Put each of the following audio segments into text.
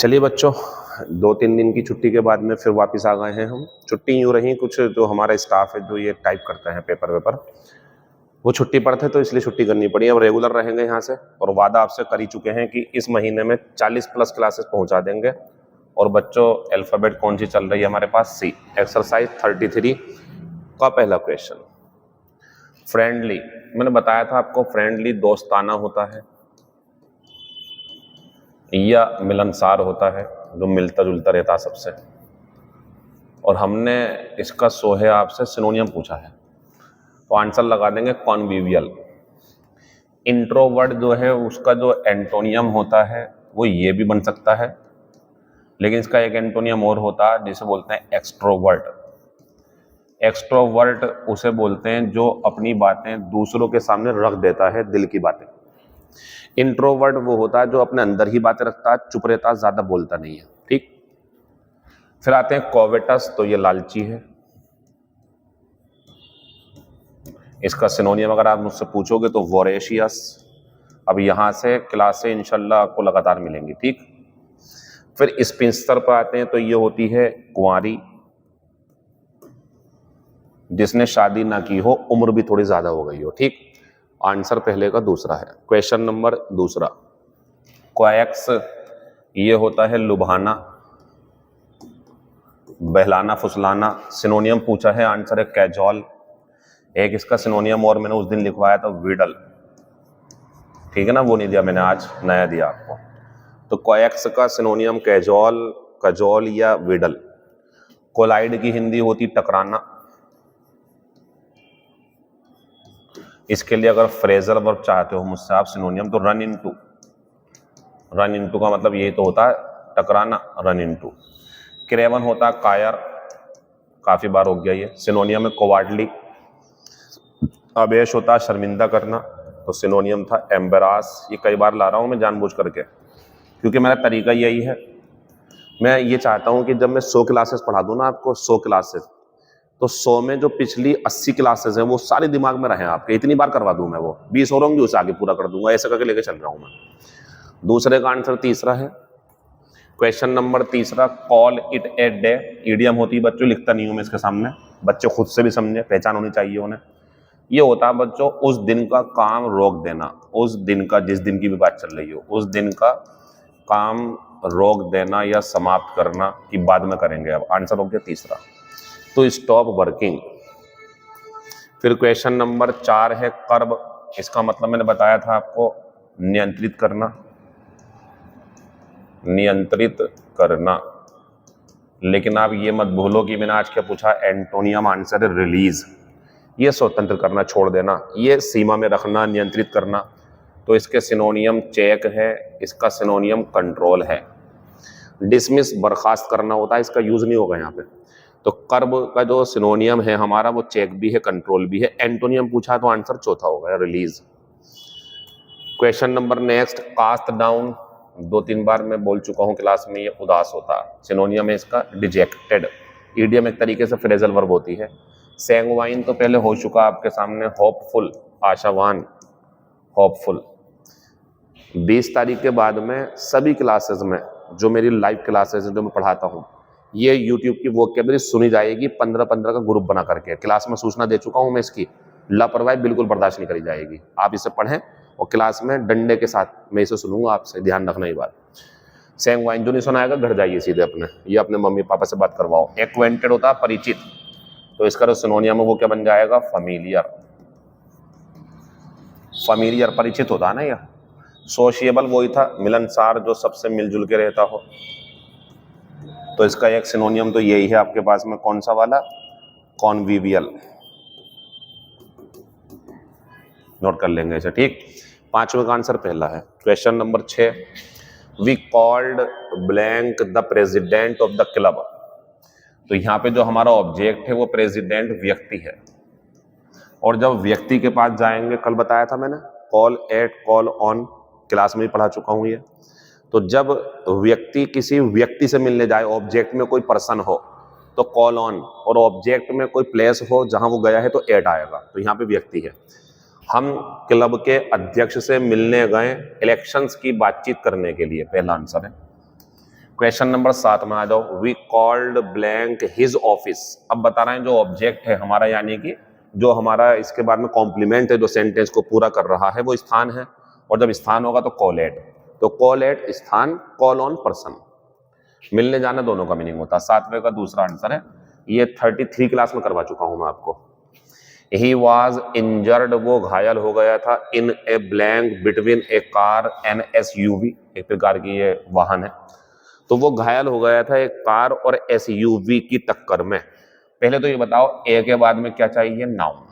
चलिए बच्चों, 2-3 दिन की छुट्टी के बाद में फिर वापस आ गए हैं हम। छुट्टी यूँ रही, कुछ जो हमारा स्टाफ है जो ये टाइप करता है पेपर वेपर, वो छुट्टी पर थे तो इसलिए छुट्टी करनी पड़ी। अब रेगुलर रहेंगे यहाँ से, और वादा आपसे कर ही चुके हैं कि इस महीने में 40 प्लस क्लासेस पहुँचा देंगे। और बच्चों, अल्फ़ाबेट कौन सी चल रही है हमारे पास? सी। एक्सरसाइज 33 का पहला क्वेश्चन, फ्रेंडली। मैंने बताया था आपको, फ्रेंडली दोस्ताना होता है या मिलनसार होता है, जो मिलता जुलता रहता है सबसे। और हमने इसका सोहे आपसे सिनोनियम पूछा है, तो आंसर लगा देंगे कॉन्विवियल। इंट्रोवर्ट जो है उसका जो एंटोनियम होता है वो ये भी बन सकता है, लेकिन इसका एक एंटोनियम और होता है जिसे बोलते हैं एक्सट्रोवर्ट। एक्सट्रोवर्ट उसे बोलते हैं जो अपनी बातें दूसरों के सामने रख देता है, दिल की बातें। इंट्रोवर्ट वो होता है जो अपने अंदर ही बातें रखता है, चुप रहता है, ज्यादा बोलता नहीं है। ठीक, फिर आते हैं कोवेटस, तो ये लालची है। इसका सिनोनियम अगर आप मुझसे पूछोगे तो वोरेशियस। अब यहां से क्लासें इंशाल्लाह आपको लगातार मिलेंगी। ठीक, फिर स्पिंस्टर पर आते हैं, तो ये होती है कुंवारी, जिसने शादी ना की हो, उम्र भी थोड़ी ज्यादा हो गई हो। ठीक, आंसर पहले का दूसरा है। क्वेश्चन नंबर दूसरा, क्वाक्स, ये होता है लुभाना, बहलाना, फुसलाना। सिनोनियम पूछा है, आंसर है कैजोल। एक इसका सिनोनियम और मैंने उस दिन लिखवाया था, विडल। ठीक है ना, वो नहीं दिया मैंने, आज नया दिया आपको। तो क्वाक्स का सिनोनियम कैजोल, कजोल या विडल। कोलाइड की हिंदी होती टकराना। इसके लिए अगर फ्रेजल वर्ब चाहते हो मुझसे आप सिनोनियम, तो रन इनटू। रन इनटू का मतलब यही तो होता है, टकराना, रन इनटू। क्रेवन होता है कायर, काफी बार हो गया ये। सिनोनियम है कोवार्डली। अबेश होता है शर्मिंदा करना, तो सिनोनियम था एम्बेरास। ये कई बार ला रहा हूं मैं जानबूझ करके, क्योंकि मेरा तरीका यही है। मैं ये चाहता हूं कि जब मैं 100 क्लासेस पढ़ा दूं ना आपको, 100 क्लासेस, तो 100 में जो पिछली 80 क्लासेस हैं वो सारे दिमाग में रहे आपके। इतनी बार करवा दूं मैं, वो 20 और होंगी उसे आगे पूरा कर दूंगा। ऐसे करके लेके चल रहा हूं मैं। दूसरे का आंसर तीसरा है। क्वेश्चन नंबर तीसरा, call it a day. Idiom होती है बच्चों, लिखता नहीं हूं मैं इसके सामने, बच्चे खुद से भी समझे, पहचान होनी चाहिए उन्हें। ये होता है बच्चों उस दिन का काम रोक देना। उस दिन का, जिस दिन की भी बात चल रही हो, उस दिन का काम रोक देना या समाप्त करना, कि बाद में करेंगे। अब आंसर हो गया तीसरा, तो स्टॉप वर्किंग। फिर क्वेश्चन नंबर 4 है कर्ब। इसका मतलब मैंने बताया था आपको, नियंत्रित करना, नियंत्रित करना। लेकिन आप ये मत भूलो कि मैंने आज क्या पूछा, एंटोनियम आंसर है रिलीज। ये स्वतंत्र करना, छोड़ देना, ये सीमा में रखना, नियंत्रित करना। तो इसके सिनोनियम चेक है, इसका सिनोनियम कंट्रोल है। डिसमिस बर्खास्त करना होता है, इसका यूज नहीं होगा यहाँ पे। तो कर्ब का जो सिनोनियम है हमारा, वो चेक भी है, कंट्रोल भी है। एंटोनियम पूछा तो आंसर चौथा होगा, release. Question number next, cast down. 2-3 बार मैं बोल चुका हूं क्लास में, ये उदास होता है। सिनोनियम है इसका डिजेक्टेड। ईडियम एक तरीके से फ्रेजल वर्ब होती है। सैंग्वाइन तो पहले हो चुका आपके सामने, होपफुल, आशावान, होपफुल। 20 तारीख के बाद में सभी क्लासेस में, जो मेरी लाइव क्लासेस हैं जो मैं पढ़ाता हूँ, ये यूट्यूब की वोकैबुलरी सुनी जाएगी 15-15 का ग्रुप बना करके। क्लास में सूचना दे चुका हूँ मैं इसकी, लापरवाही बिल्कुल बर्दाश्त नहीं करी जाएगी। आप इसे पढ़ें और क्लास में डंडे के साथ मैं इसे सुनूंगा आपसे, ध्यान रखना ये बात। सैंग्वाइन जो नहीं सुनाएगा घर जाइए सीधे अपने, ये अपने मम्मी पापा से बात करवाओ। एक्वेंटेड होता है परिचित, तो इसका जो सिनोनियम है वो क्या बन जाएगा, फैमिलियर। फैमिलियर परिचित होता है ना यह। सोशिएबल वही था, मिलनसार, जो सबसे मिलजुल के रहता हो। तो इसका एक सिनोनियम तो यही है आपके पास में, कौन सा वाला, कॉन्विवियल। नोट कर लेंगे इसे। ठीक, 5वें का आंसर पहला है। Question number 6, we called blank the president of the club. तो यहाँ पे जो हमारा ऑब्जेक्ट है वो प्रेसिडेंट व्यक्ति है। और जब व्यक्ति के पास जाएंगे, कल बताया था मैंने, call at, call on, class में भी पढ़ा चुका हूं ये। तो जब व्यक्ति किसी व्यक्ति से मिलने जाए, ऑब्जेक्ट में कोई पर्सन हो तो कॉल ऑन, और ऑब्जेक्ट में कोई प्लेस हो जहां वो गया है तो एट आएगा। तो यहाँ पे व्यक्ति है। हम क्लब के अध्यक्ष से मिलने गए इलेक्शंस की बातचीत करने के लिए, पहला आंसर है। क्वेश्चन नंबर 7 में आ जाओ। We called blank his office. अब बता रहे हैं जो ऑब्जेक्ट है हमारा, यानी कि जो हमारा इसके बाद में कॉम्प्लीमेंट है जो सेंटेंस को पूरा कर रहा है, वो स्थान है। और जब स्थान होगा तो कॉल एट, तो कॉल एट स्थान, कॉल ऑन पर्सन। मिलने जाना दोनों का मीनिंग होता है। 7वें का दूसरा आंसर है। ये 33 क्लास में करवा चुका हूं मैं आपको। ही वॉज इंजर्ड, वो घायल हो गया था। In a blank between a car and SUV, एक प्रकार की ये वाहन है, तो वो घायल हो गया था एक कार और एसयूवी की टक्कर में। पहले तो ये बताओ ए के बाद में क्या चाहिए, नाउन।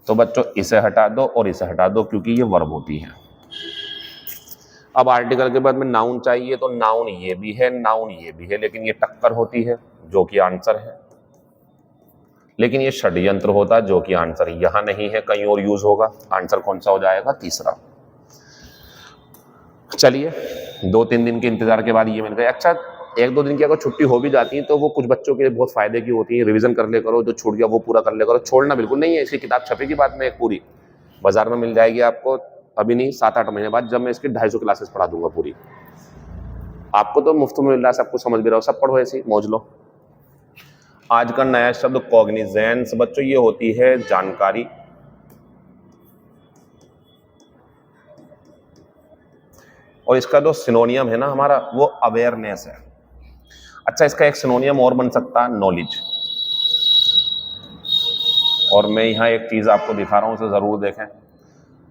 तो बच्चों इसे हटा दो और इसे हटा दो क्योंकि ये वर्ब होती है। अब आर्टिकल के बाद में नाउन चाहिए, तो नाउन ये भी है, नाउन ये भी है, लेकिन ये टक्कर होती है जो कि आंसर है। लेकिन ये षड्यंत्र होता है जो कि आंसर यहां नहीं है, कहीं और यूज होगा। आंसर कौन सा हो जाएगा, तीसरा। चलिए 2-3 दिन के इंतजार के बाद ये मिल गया। अच्छा 1-2 दिन की अगर छुट्टी हो भी जाती है तो वो कुछ बच्चों के लिए बहुत फायदे की होती है। रिवीजन कर ले करो, जो छूट गया वो पूरा कर ले करो। छोड़ना बिल्कुल नहीं है। इसकी किताब छपेगी बाद में एक पूरी, बाजार में मिल जाएगी आपको। अभी नहीं, 7-8 महीने बाद, जब मैं इसकी 250 क्लासेस पढ़ा दूंगा पूरी। आपको तो मुफ्त में मिल रहा है, सब कुछ समझ भी रहो, सब पढ़ो, ऐसे मौज लो। आज का नया शब्द कॉग्निजेंस बच्चों, ये होती है जानकारी। और इसका जो सिनोनियम है ना हमारा, वो अवेयरनेस है। अच्छा इसका एक सिनोनियम और बन सकता है, नॉलेज। और मैं यहाँ एक चीज आपको दिखा रहा हूं, उसे जरूर देखें।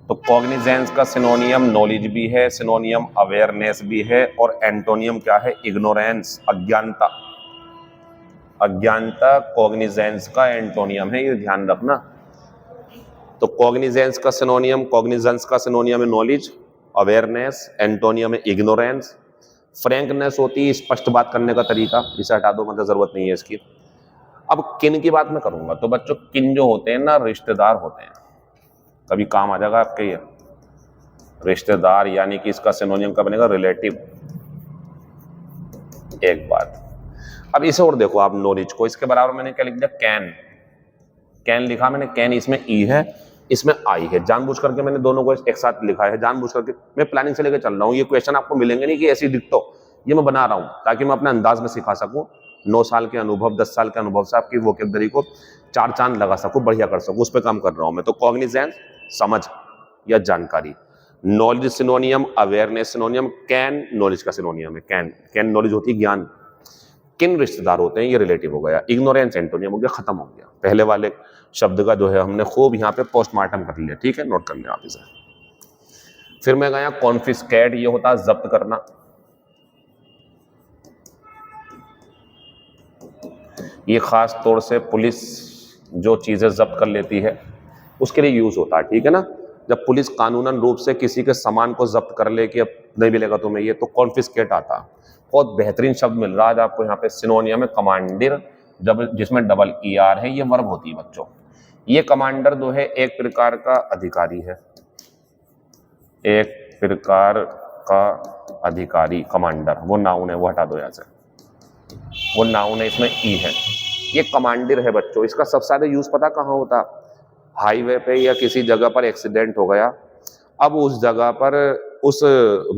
तो कॉग्निजेंस का सिनोनियम नॉलेज भी है, सिनोनियम अवेयरनेस भी है, और एंटोनियम क्या है, इग्नोरेंस, अज्ञानता। अज्ञानता कॉग्निजेंस का एंटोनियम है, ये ध्यान रखना। तो कॉग्निजेंस का सिनोनियम, कॉग्निजेंस का सिनोनियम है नॉलेज, अवेयरनेस, एंटोनियम है इग्नोरेंस। फ्रैंकनेस होती है स्पष्ट बात करने का तरीका, इसे हटा दो, मतलब जरूरत नहीं है इसकी। अब किन की बात मैं करूंगा, तो बच्चों किन जो होते हैं ना, रिश्तेदार होते हैं। कभी काम आ जाएगा आपके ये रिश्तेदार, यानी कि इसका सिनोनियम का बनेगा रिलेटिव। एक बात। अब इसे और देखो आप नॉलेज को, इसके बराबर मैंने क्या लिख दिया, कैन। कैन लिखा मैंने, कैन इसमें ई है, इसमें आई है। जानबूझ करके मैंने दोनों को एक साथ लिखा है, जानबूझ करके। मैं प्लानिंग से लेकर चल रहा हूँ। ये क्वेश्चन आपको मिलेंगे नहीं कि ऐसी डिक्टो, ये मैं बना रहा हूँ ताकि मैं अपने अंदाज में सिखा सकूं। 9 साल के अनुभव, 10 साल के अनुभव से आपकी वोकैबुलरी को 4 चांद लगा सकूं, बढ़िया कर सकूं, उस पर काम कर रहा हूं मैं। तो कॉग्निजेंस समझ या जानकारी, नॉलेज सिनोनियम, अवेयरनेस सिनोनियम, कैन नॉलेज का सिनोनियम है। कैन, कैन नॉलेज होती है ज्ञान। किन रिश्तेदार होते हैं, ये रिलेटिव हो गया। इग्नोरेंस एंटोनियम हो गया, खत्म हो गया। पहले वाले शब्द का जो है हमने खूब यहाँ पे पोस्टमार्टम कर लिया, ठीक है, नोट कर लिया आप इसे। फिर मैं गया कॉन्फिस्केट, ये होता है जब्त करना। ये खास तौर से पुलिस जो चीजें जब्त कर लेती है उसके लिए यूज होता है, ठीक है ना। जब पुलिस कानूनन रूप से किसी के सामान को जब्त कर ले कि अब नहीं मिलेगा तुम्हें ये, तो कॉन्फिस्केट आता। बहुत बेहतरीन शब्द मिल रहा है आपको यहाँ पे, सिनोनियम है कमांडर, जब जिसमें डबल ER है, ये वर्ब होती है बच्चों। ये कमांडर जो है एक प्रकार का अधिकारी है, एक प्रकार का अधिकारी। कमांडर वो नाउन है, वो हटा दो यहाँ से, वो नाउन है, इसमें ई है। ये कमांडर है बच्चों। इसका सबसे ज्यादा यूज पता कहाँ होता, हाईवे पे या किसी जगह पर एक्सीडेंट हो गया, अब उस जगह पर उस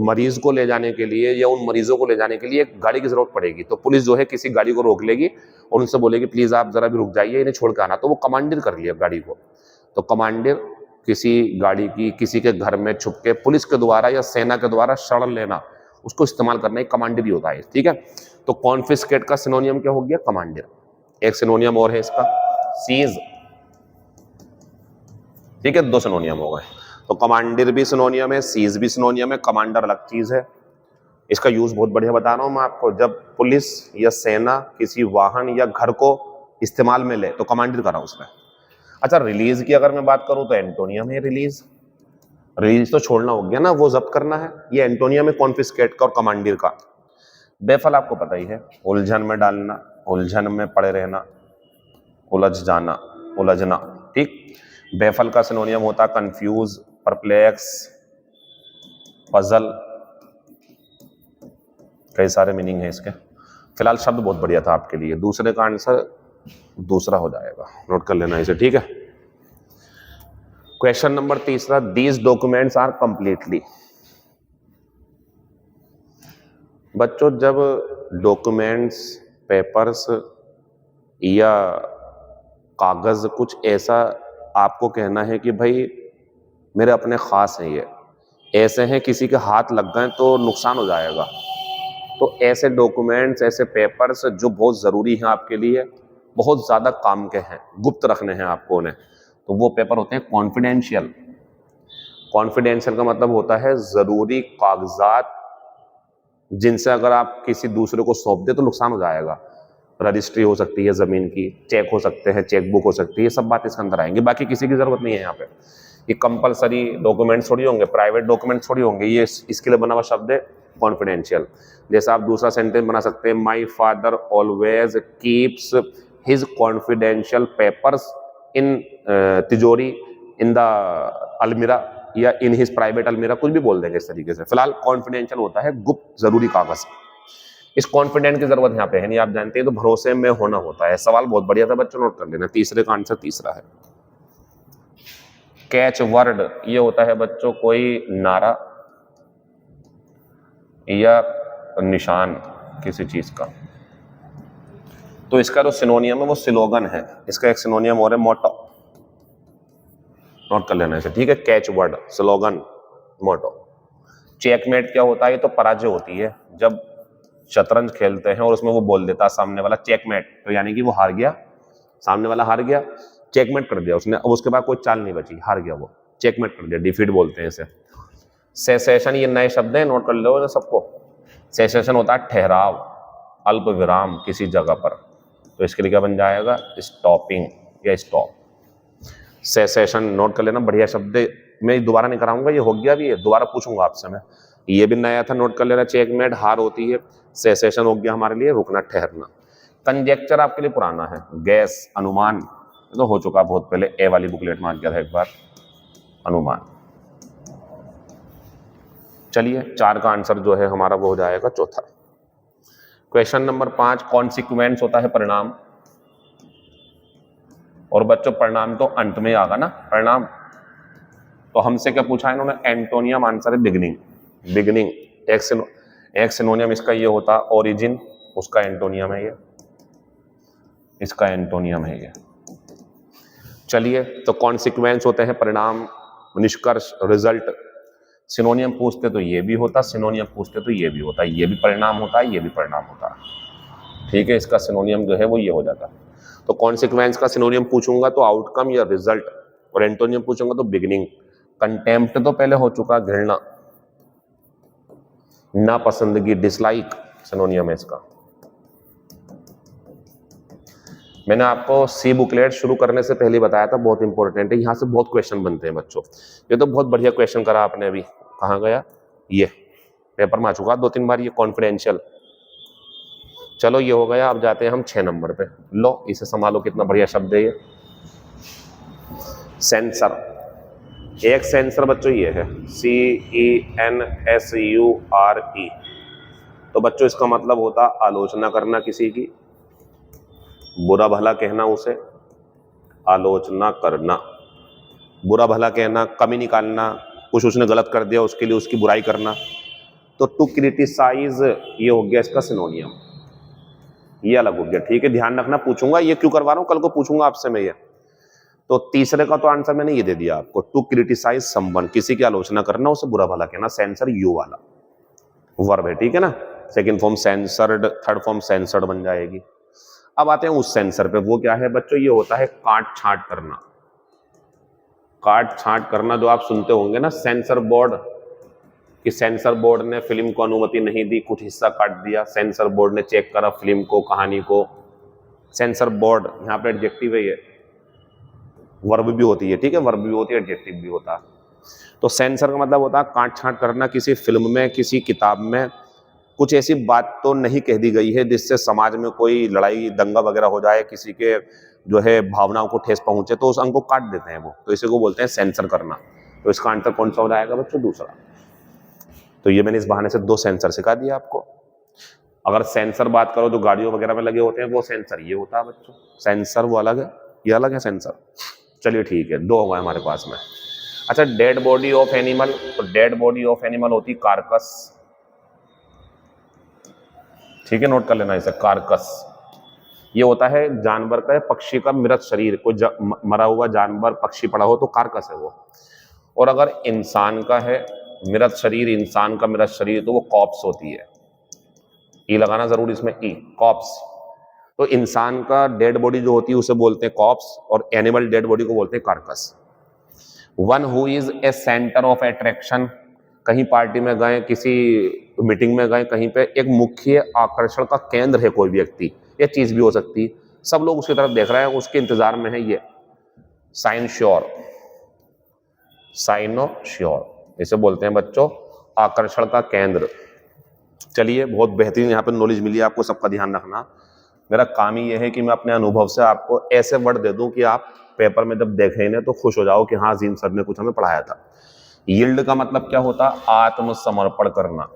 मरीज को ले जाने के लिए या उन मरीजों को ले जाने के लिए एक गाड़ी की जरूरत पड़ेगी, तो पुलिस जो है किसी गाड़ी को रोक लेगी और उनसे बोलेगी प्लीज आप जरा भी रुक जाइए, इन्हें छोड़ के आना। तो वो कमांडर कर लिया गाड़ी को। तो कमांडर किसी गाड़ी की, किसी के घर में छुप के पुलिस के द्वारा या सेना के द्वारा शरण लेना, उसको इस्तेमाल करना एक कमांडर ही होता है, ठीक है। तो कॉन्फिस्केट का सिनोनियम क्या हो गया, कमांडर। एक सिनोनियम और है इसका, सीज, ठीक है, 2 सिनोनियम हो गए। तो कमांडर भी सिनोनियम है, सीज भी सिनोनियम है, कमांडर अलग चीज है। इसका यूज बहुत बढ़िया बता रहा हूं मैं आपको। जब पुलिस या सेना किसी वाहन या घर को इस्तेमाल में ले तो कमांडर करा उसमें। अच्छा रिलीज की अगर मैं बात करूं तो एंटोनियम है रिलीज। रिलीज तो छोड़ना हो गया ना, वो जब्त करना है। ये एंटोनियम है कॉन्फिस्केट का और कमांडर का। बेफल आपको पता ही है, उलझन में डालना, उलझन में पड़े रहना, उलझ जाना, उलझना, ठीक। बेफल का सिनोनियम होता कंफ्यूज, परप्लेक्स, पजल, कई सारे मीनिंग है इसके। फिलहाल शब्द बहुत बढ़िया था आपके लिए। दूसरे का आंसर दूसरा हो जाएगा, नोट कर लेना इसे, ठीक है। Question number 3, these documents are completely. बच्चों जब डॉक्यूमेंट्स, पेपर्स या कागज कुछ ऐसा आपको कहना है कि भाई मेरे अपने खास हैं, ये ऐसे हैं, किसी के हाथ लग गए तो नुकसान हो जाएगा, तो ऐसे डॉक्यूमेंट्स, ऐसे पेपर्स जो बहुत ज़रूरी हैं आपके लिए, बहुत ज़्यादा काम के हैं, गुप्त रखने हैं आपको उन्हें, तो वो पेपर होते हैं कॉन्फिडेंशियल। कॉन्फिडेंशियल का मतलब होता है ज़रूरी कागजात जिनसे अगर आप किसी दूसरे को सौंप दे तो नुकसान हो जाएगा। रजिस्ट्री हो सकती है ज़मीन की, चेक हो सकते हैं, चेक बुक हो सकती है, सब बात इसके अंदर आएंगी, बाकी किसी की ज़रूरत नहीं है यहाँ पे। ये कंपलसरी डॉक्यूमेंट्स थोड़ी होंगे, प्राइवेट डॉक्यूमेंट्स थोड़ी होंगे, ये इसके लिए बना हुआ शब्द है कॉन्फिडेंशियल। जैसे आप दूसरा सेंटेंस बना सकते हैं, my father always keeps his confidential papers इन तिजोरी इन द अलमीरा या इन हिज प्राइवेट अलमीरा, कुछ भी बोल देंगे इस तरीके से। फिलहाल कॉन्फिडेंशियल होता है गुप्त जरूरी कागज। इस कॉन्फिडेंट की जरूरत यहाँ पे है नहीं, आप जानते हैं, तो भरोसे में होना होता है। सवाल बहुत बढ़िया था बच्चों, नोट कर लेना। तीसरे का आंसर तीसरा है। कैच वर्ड ये होता है बच्चों कोई नारा या निशान किसी चीज का, तो इसका जो सिनोनियम है वो स्लोगन है। इसका एक सिनोनियम और है मोटो, नोट कर लेना इसे, ठीक है। कैच वर्ड, स्लोगन, मोटो। चेकमेट क्या होता है? ये तो पराजय होती है, जब शतरंज खेलते हैं और उसमें वो बोल देता सामने वाला चेकमेट, तो यानी कि वो हार गया, सामने वाला हार गया, चेकमेट कर दिया उसने, अब उसके बाद कोई चाल नहीं बची, हार गया वो, चेकमेट कर दिया, डिफीट बोलते हैं इसे। सेसेशन ये नए शब्द है, नोट कर लो सबको। सेसेशन होता है ठहराव, अल्प विराम किसी जगह पर, तो इसके लिए क्या बन जाएगा? स्टॉपिंग या स्टॉप। सेसेशन नोट कर लेना, बढ़िया शब्द है, मैं दोबारा नहीं कराऊंगा, ये हो गया भी है, दोबारा पूछूंगा आपसे मैं, ये भी नया था, नोट कर लेना। चेकमेट हार होती है, सेसेशन हो गया हमारे लिए रुकना, ठहरना। कंजेक्चर आपके लिए पुराना है, गैस, अनुमान, तो हो चुका बहुत पहले, ए वाली बुकलेट में आ गया था एक बार, अनुमान। चलिए 4 का आंसर जो है हमारा वो हो जाएगा चौथा। क्वेश्चन नंबर 5, कॉन्सिक्वेंस होता है परिणाम, और बच्चों परिणाम तो अंत में आगा ना, परिणाम। तो हमसे क्या पूछा इन्होंने? एंटोनियम, आंसर है बिगिनिंग। बिगिनिंग एक सिनोनियम इसका ये होता, ओरिजिन, उसका एंटोनियम है ये, इसका एंटोनियम है ये। चलिए, तो कॉन्सिक्वेंस होते हैं परिणाम, निष्कर्ष, रिजल्ट। सिनोनियम पूछते तो ये भी होता, सिनोनियम पूछते तो ये भी होता, ये भी परिणाम होता है, ये भी परिणाम होता है, ठीक है। इसका सिनोनियम जो है वो ये हो जाता है। तो कॉन्सिक्वेंस का सिनोनियम पूछूंगा तो आउटकम या रिजल्ट, और एंटोनियम पूछूंगा तो बिगिनिंग। कंटेम्प्ट तो पहले हो चुका, घृणा, नापसंदगी, डिसलाइक, सिनोनियम है इसका। मैंने आपको सी बुकलेट शुरू करने से पहले बताया था, बहुत इंपॉर्टेंट है, यहां से बहुत क्वेश्चन बनते हैं बच्चों। ये तो बहुत बढ़िया क्वेश्चन करा आपने अभी, कहाँ गया ये, पेपर में आ चुका 2-3 बार ये, कॉन्फिडेंशियल। चलो ये हो गया, अब जाते हैं हम 6 नंबर पे। लो इसे संभालो, कितना बढ़िया शब्द है ये, सेंसर। एक सेंसर बच्चों ये है, CENSURE। तो बच्चों इसका मतलब होता आलोचना करना किसी की, बुरा भला कहना उसे, आलोचना करना, बुरा भला कहना, कमी निकालना, कुछ उसने गलत कर दिया उसके लिए उसकी बुराई करना। तो टू क्रिटिसाइज ये हो गया इसका सिनोनियम, ये अलग हो गया, ठीक है। ध्यान रखना, पूछूंगा ये क्यों करवा रहा हूं, कल को पूछूंगा आपसे मैं ये। तो तीसरे का तो आंसर मैंने ये दे दिया आपको, टू क्रिटिसाइज समवन, किसी की आलोचना करना, उसे बुरा भला कहना, सेंसर यू वाला वर्ब है, ठीक है ना। Second form censored, third form censored बन जाएगी। अब आते हैं उस सेंसर पे, वो क्या है बच्चों? ये होता है काट छांट करना। काट छांट करना जो आप सुनते होंगे ना, सेंसर बोर्ड, कि सेंसर बोर्ड ने फिल्म को अनुमति नहीं दी, कुछ हिस्सा काट दिया, सेंसर बोर्ड ने चेक करा फिल्म को, कहानी को। सेंसर बोर्ड यहाँ पे एडजेक्टिव है, ये वर्ब भी होती है, ठीक है, वर्ब भी होती है, एडजेक्टिव भी होता है। तो सेंसर का मतलब होता है काट छांट करना, किसी फिल्म में, किसी किताब में कुछ ऐसी बात तो नहीं कह दी गई है जिससे समाज में कोई लड़ाई दंगा वगैरह हो जाए, किसी के जो है भावनाओं को ठेस पहुंचे, तो उस अंग को काट देते हैं वो, तो इसे को बोलते हैं सेंसर करना। तो इसका आंसर कौन सा हो जाएगा बच्चों? दूसरा। तो ये मैंने इस बहाने से 2 सेंसर सिखा दिया आपको। अगर सेंसर बात करो जो गाड़ियों वगैरह में लगे होते हैं, वो सेंसर ये होता है बच्चों, सेंसर वो अलग है, ये अलग है सेंसर। चलिए ठीक है, 2 हो गए हमारे पास में। अच्छा, डेड बॉडी ऑफ एनिमल, तो डेड बॉडी ऑफ एनिमल होती कार्कस, ठीक है, नोट कर लेना इसे। कार्कस ये होता है जानवर का या पक्षी का मृत शरीर, कोई मरा हुआ जानवर पक्षी पड़ा हो तो कार्कस है वो। और अगर इंसान का है मृत शरीर, इंसान का मृत शरीर, तो वो कॉप्स होती है। ई लगाना जरूर इसमें, ई कॉप्स। तो इंसान का डेड बॉडी जो होती है उसे बोलते हैं कॉप्स, और एनिमल डेड बॉडी को बोलते हैं carcass. One who is a centre of attraction, कहीं पार्टी में गए, किसी मीटिंग में गए, कहीं पे एक मुख्य आकर्षण का केंद्र है कोई व्यक्ति, ये चीज भी हो सकती है, सब लोग उसकी तरफ देख रहे हैं, उसके इंतजार में है, ये साइन श्योर, साइनो श्योर, इसे बोलते हैं बच्चों आकर्षण का केंद्र। चलिए, बहुत बेहतरीन यहाँ पे नॉलेज मिली आपको, सबका ध्यान रखना। मेरा काम ही यह है कि मैं अपने अनुभव से आपको ऐसे वर्ड दे दूं कि आप पेपर में जब देखें इन्हें तो खुश हो जाओ कि हाँ अजीम सर ने कुछ हमें पढ़ाया था। यील्ड का मतलब क्या होता? आत्मसमर्पण करना,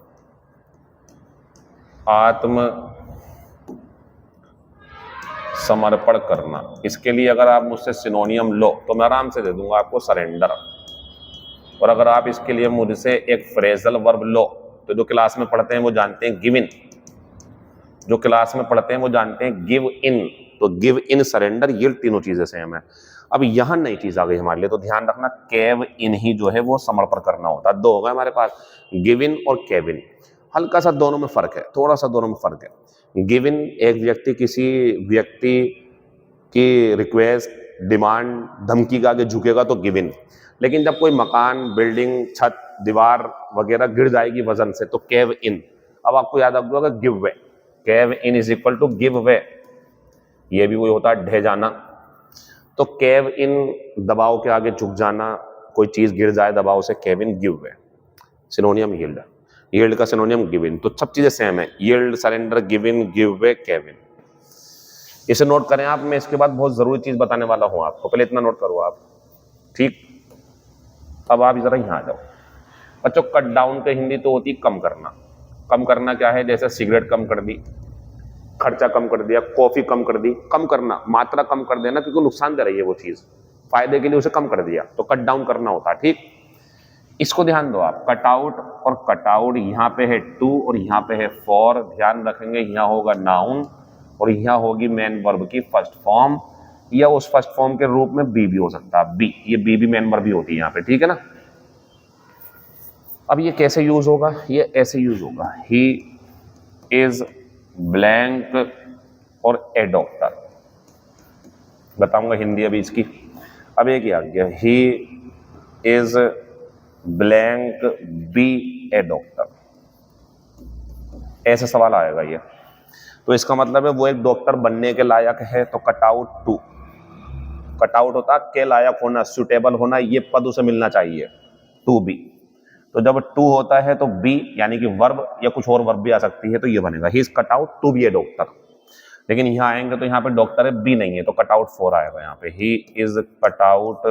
आत्म समर्पण करना। इसके लिए अगर आप मुझसे सिनोनियम लो तो मैं आराम से दे दूंगा आपको, सरेंडर। और अगर आप इसके लिए मुझसे एक फ्रेजल वर्ब लो तो जो क्लास में पढ़ते हैं वो जानते हैं गिव इन, जो क्लास में पढ़ते हैं वो जानते हैं गिव इन। तो गिव इन, सरेंडर, ये तीनों चीजें सेम है। अब यहां नई चीज आ गई हमारे लिए, तो ध्यान रखना, केव इन ही जो है वो समर्पण करना होता है। दो हो गए हमारे पास, गिव इन और केविन। हल्का सा दोनों में फर्क है, थोड़ा सा दोनों में फर्क है। गिव इन एक व्यक्ति किसी व्यक्ति की रिक्वेस्ट, डिमांड, धमकी के आगे झुकेगा तो गिव इन। लेकिन जब कोई मकान, बिल्डिंग, छत, दीवार वगैरह गिर जाएगी वजन से तो केव इन। अब आपको याद रखोगा give way, cave in is equal to give way, ये भी वही होता है ढह जाना। तो केव इन दबाव के आगे झुक जाना, कोई चीज गिर जाए दबाव से, cave in, give way. Synonym yield, yield का सिनोनियम गिव इन। तो सब चीजें सेम है, yield, surrender, give in, give way, cave in. इसे नोट करें आप, मैं इसके बाद बहुत जरूरी चीज बताने वाला हूं आपको, पहले इतना नोट करो आप, ठीक। अब आप जरा यहां आ जाओ बच्चों। कट डाउन के हिंदी तो होती कम करना। कम करना क्या है? जैसे सिगरेट कम कर दी, खर्चा कम कर दिया, कॉफी कम कर दी। कम करना, मात्रा कम कर देना, क्योंकि नुकसान दे रही है वो चीज, फायदे के लिए उसे कम कर दिया, तो कट डाउन करना होता है, ठीक। इसको ध्यान दो आप, कट आउट और कट आउट, यहाँ पे है टू और यहाँ पे है फॉर। ध्यान रखेंगे, यहाँ होगा नाउन और यहाँ होगी मेन वर्ब की फर्स्ट फॉर्म, या उस फर्स्ट फॉर्म के रूप में बी भी हो सकता है, बी, ये बी भी मेन वर्ब भी होती है यहाँ पे, ठीक है ना। अब ये कैसे यूज होगा? ये ऐसे यूज होगा, ही इज ब्लैंक और ए डॉक्टर। बताऊंगा हिंदी अभी इसकी। अब एक ही आ गया, he is blank be a doctor, ऐसा सवाल आएगा ये। तो इसका मतलब है वो एक डॉक्टर बनने के लायक है, तो कटआउट टू। कटआउट होता के लायक होना, सुटेबल होना, ये पद उसे मिलना चाहिए, टू बी। तो जब टू होता है तो बी यानी कि वर्ब या कुछ और वर्ब भी आ सकती है, तो ये बनेगा he is cut out to be a doctor. लेकिन यहाँ आएंगे तो यहाँ पे डॉक्टर है, बी नहीं है, तो कट आउट फॉर आएगा यहाँ पे, ही is cut out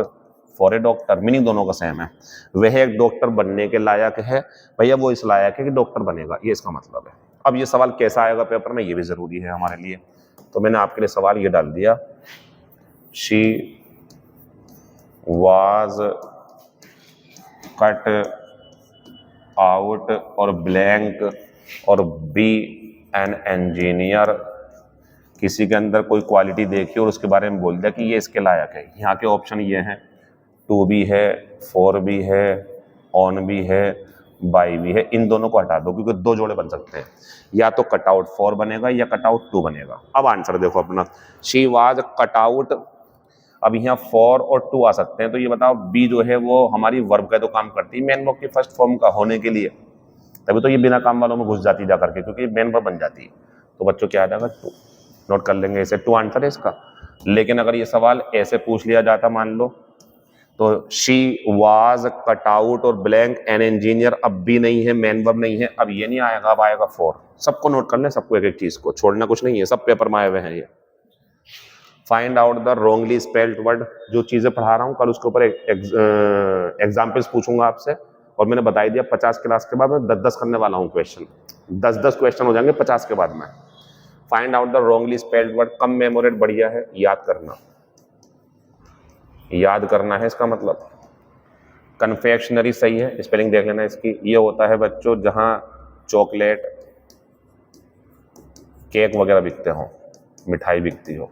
for a doctor. Meaning दोनों का सेम है, वह एक डॉक्टर बनने के लायक है, भैया वो इस लायक है कि डॉक्टर बनेगा, ये इसका मतलब है। अब ये सवाल कैसा आएगा पेपर में, ये भी जरूरी है हमारे लिए, तो मैंने आपके लिए सवाल ये डाल दिया, शी वाज कट आउट और ब्लैंक और बी एन इंजीनियर। किसी के अंदर कोई क्वालिटी देखी और उसके बारे में बोल दिया कि ये इसके लायक है। यहाँ के ऑप्शन ये हैं, टू भी है, फोर भी है, ऑन भी है, बाई भी है। इन दोनों को हटा दो क्योंकि दो जोड़े बन सकते हैं, या तो कटआउट फोर बनेगा या कटआउट टू बनेगा। अब आंसर देखो अपना, शी वाज कटआउट। अब यहाँ फोर और टू आ सकते हैं, तो ये बताओ बी जो है वो हमारी वर्ब का तो काम करती है मेन वर्ब की फर्स्ट फॉर्म का होने के लिए, तभी तो ये बिना काम वालों में घुस जाती जा करके, क्योंकि मेन वर्ब बन जाती है। तो बच्चों क्या आ जाएगा? टू। नोट कर लेंगे इसे, टू आंसर है इसका। लेकिन अगर ये सवाल ऐसे पूछ लिया जाता मान लो, तो शी वाज कट आउट और ब्लैंक एन इंजीनियर, अब बी नहीं है, मेन वर्ब नहीं है, अब ये नहीं आएगा, अब आएगा फोर। सबको नोट कर लें, सबको एक एक चीज को छोड़ना कुछ नहीं है, सब पेपर में आए हुए हैं ये। Find out the wrongly spelled word. जो चीजें पढ़ा रहा हूं कल उसके ऊपर एग्जाम्पल्स पूछूंगा आपसे, और मैंने बताई दिया 50 क्लास के बाद मैं 10-10 करने वाला हूं क्वेश्चन, 10-10 क्वेश्चन हो जाएंगे 50 के बाद में। Find out the wrongly spelled word, commemorate बढ़िया है, याद करना, याद करना है इसका मतलब। कन्फेक्शनरी सही है, स्पेलिंग देख लेना इसकी। ये होता है बच्चों जहां चॉकलेट केक वगैरह बिकते हों, मिठाई बिकती हो,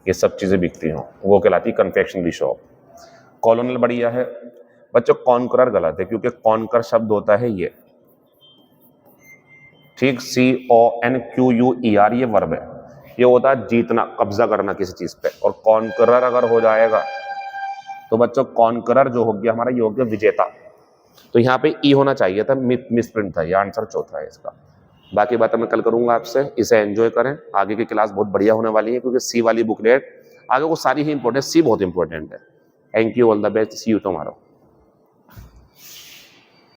ये सब चीज़ें बिकती हों, वो कहलाती कन्फेक्शनरी शॉप। कॉलोनल बढ़िया है बच्चों, कॉन्करर गलत है क्योंकि कॉन्कर शब्द होता है ये, ठीक, CONQUER ये वर्ब है, ये होता है जीतना, कब्जा करना किसी चीज पे। और कॉन्करर अगर हो जाएगा तो बच्चों कॉन्करर जो हो गया हमारा, ये हो गया विजेता। तो यहाँ पे ई होना चाहिए था, मिसप्रिंट था, ये आंसर चौथा है इसका। बाकी बातें मैं कल करूंगा आपसे, इसे एंजॉय करें। आगे की क्लास बहुत बढ़िया होने वाली है क्योंकि सी वाली बुकलेट आगे को सारी ही इंपॉर्टेंट, सी बहुत इंपॉर्टेंट है। Thank you, all the best, see you tomorrow.